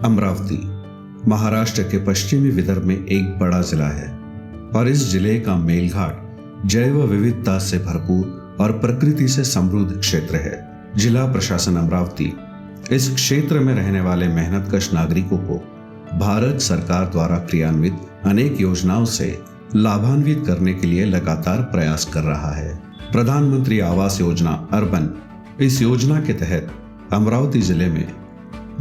अमरावती महाराष्ट्र के पश्चिमी विदर्भ में एक बड़ा जिला है और इस जिले का मेलघाट जैव विविधता से भरपूर और प्रकृति से समृद्ध क्षेत्र है। जिला प्रशासन अमरावती इस क्षेत्र में रहने वाले मेहनतकश नागरिकों को भारत सरकार द्वारा क्रियान्वित अनेक योजनाओं से लाभान्वित करने के लिए लगातार प्रयास कर रहा है। प्रधानमंत्री आवास योजना अर्बन, इस योजना के तहत अमरावती जिले में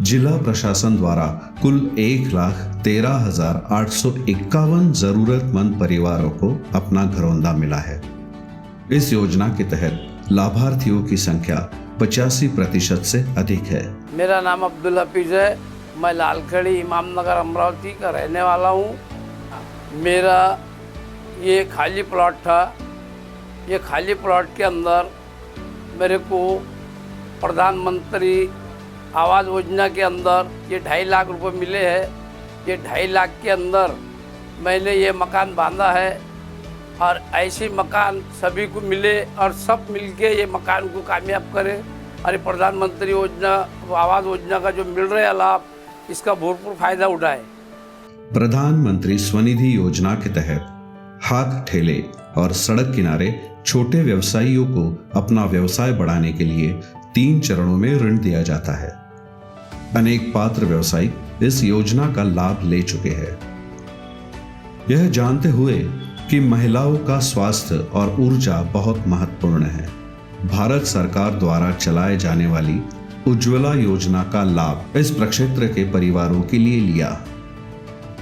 जिला प्रशासन द्वारा कुल 1,13,851 जरूरतमंद परिवारों को अपना घरौंदा मिला है। इस योजना के तहत लाभार्थियों की संख्या 85% से अधिक है। मेरा नाम अब्दुल हफीज है। मैं लालखड़ी इमामनगर अमरावती का रहने वाला हूँ। मेरा ये खाली प्लॉट था। ये खाली प्लॉट के अंदर मेरे को प्रधानमंत्री आवास योजना के अंदर ये 2.5 लाख रुपए मिले हैं। ये 2.5 लाख के अंदर मैंने ये मकान बांधा है और ऐसे मकान सभी को मिले और सब मिलके ये मकान को कामयाब करें और ये प्रधानमंत्री योजना आवास योजना का जो मिल रहा है लाभ, इसका भरपूर फायदा उठाए। प्रधानमंत्री स्वनिधि योजना के तहत हाथ ठेले और सड़क किनारे छोटे व्यवसायियों को अपना व्यवसाय बढ़ाने के लिए 3 चरणों में ऋण दिया जाता है। अनेक पात्र व्यवसायी इस योजना का लाभ ले चुके हैं। यह जानते हुए कि महिलाओं का स्वास्थ्य और ऊर्जा बहुत महत्वपूर्ण है, भारत सरकार द्वारा चलाए जाने वाली उज्ज्वला योजना का लाभ इस प्रक्षेत्र के परिवारों के लिए लिया।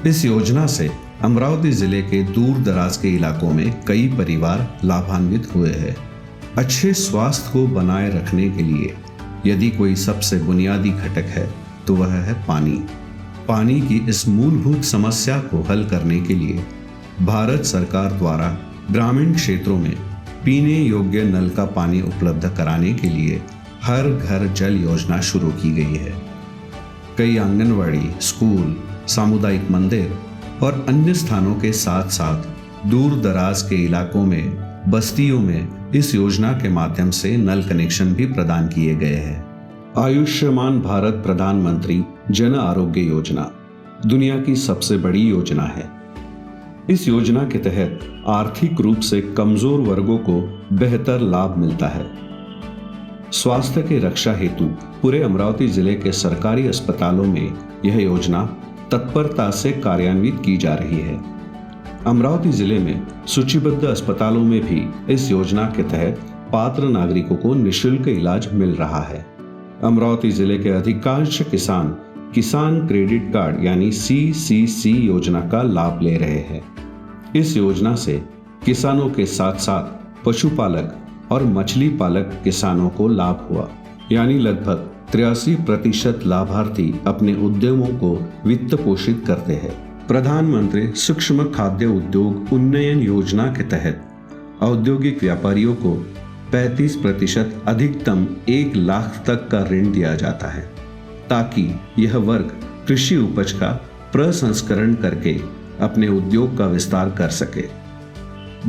इस योजना से अमरावती जिले के दूर दराज के इलाकों में कई परिवार लाभान्वित हुए हैं। अच्छे स्वास्थ्य को बनाए रखने के लिए यदि कोई सबसे बुनियादी घटक है तो वह है पानी। पानी की इस मूलभूत समस्या को हल करने के लिए भारत सरकार द्वारा ग्रामीण क्षेत्रों में पीने योग्य नल का पानी उपलब्ध कराने के लिए हर घर जल योजना शुरू की गई है। कई आंगनवाड़ी, स्कूल, सामुदायिक मंदिर और अन्य स्थानों के साथ साथ दूर दराज के इलाकों में, बस्तियों में इस योजना के माध्यम से नल कनेक्शन भी प्रदान किए गए हैं। आयुष्मान भारत प्रधानमंत्री जन आरोग्य योजना दुनिया की सबसे बड़ी योजना है। इस योजना के तहत आर्थिक रूप से कमजोर वर्गों को बेहतर लाभ मिलता है। स्वास्थ्य की रक्षा हेतु पूरे अमरावती जिले के सरकारी अस्पतालों में यह योजना तत्परता से कार्यान्वित की जा रही है। अमरावती जिले में सूचीबद्ध अस्पतालों में भी इस योजना के तहत पात्र नागरिकों को निःशुल्क इलाज मिल रहा है। अमरावती जिले के अधिकांश किसान क्रेडिट कार्ड यानी CCC योजना का लाभ ले रहे हैं। इस योजना से किसानों के साथ साथ पशुपालक और मछली पालक किसानों को लाभ हुआ, यानी लगभग 83% लाभार्थी अपने उद्यमों को वित्त पोषित करते हैं। प्रधानमंत्री सूक्ष्म खाद्य उद्योग उन्नयन योजना के तहत औद्योगिक व्यापारियों को 35% अधिकतम 1 लाख तक का ऋण दिया जाता है, ताकि यह वर्ग कृषि उपज का प्रसंस्करण करके अपने उद्योग का विस्तार कर सके।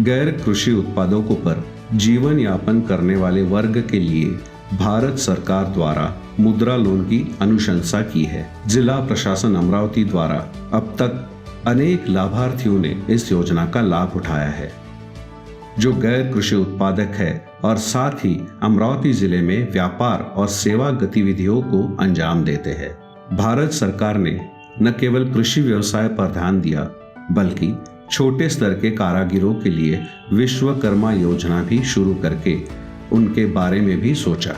गैर कृषि उत्पादों पर जीवन यापन करने वाले वर्ग के लिए भारत सरकार द्वारा मुद्रा लोन की अनुशंसा की है। जिला प्रशासन अमरावती द्वारा अब तक अनेक लाभार्थियों ने इस योजना का लाभ उठाया है, जो गैर कृषि उत्पादक है और साथ ही अमरावती जिले में व्यापार और सेवा गतिविधियों को अंजाम देते हैं। भारत सरकार ने न केवल कृषि व्यवसाय पर ध्यान दिया, बल्कि छोटे स्तर के कारीगरों के लिए विश्वकर्मा योजना भी शुरू करके उनके बारे में भी सोचा।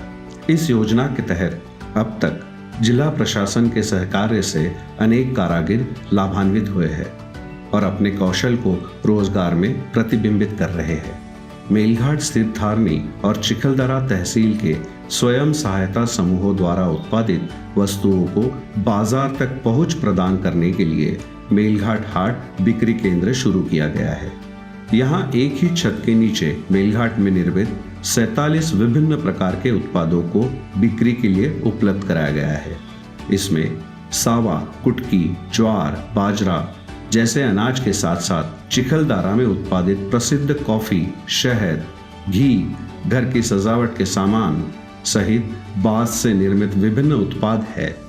इस योजना के तहत अब तक जिला प्रशासन के सहकार्य से अनेक कारीगर लाभान्वित हुए हैं और अपने कौशल को रोजगार में प्रतिबिंबित कर रहे हैं। मेलघाट स्थित धारनी और चिखलदरा तहसील के स्वयं सहायता समूहों द्वारा उत्पादित वस्तुओं को बाजार तक पहुंच प्रदान करने के लिए मेलघाट हाट बिक्री केंद्र शुरू किया गया है। यहाँ एक ही छत के नीचे मेलघाट में निर्मित 47 विभिन्न प्रकार के उत्पादों को बिक्री के लिए उपलब्ध कराया गया है। इसमें सावा, कुटकी, ज्वार, बाजरा जैसे अनाज के साथ साथ चिखलदरा में उत्पादित प्रसिद्ध कॉफी, शहद, घी, घर की सजावट के सामान सहित बांस से निर्मित विभिन्न उत्पाद है।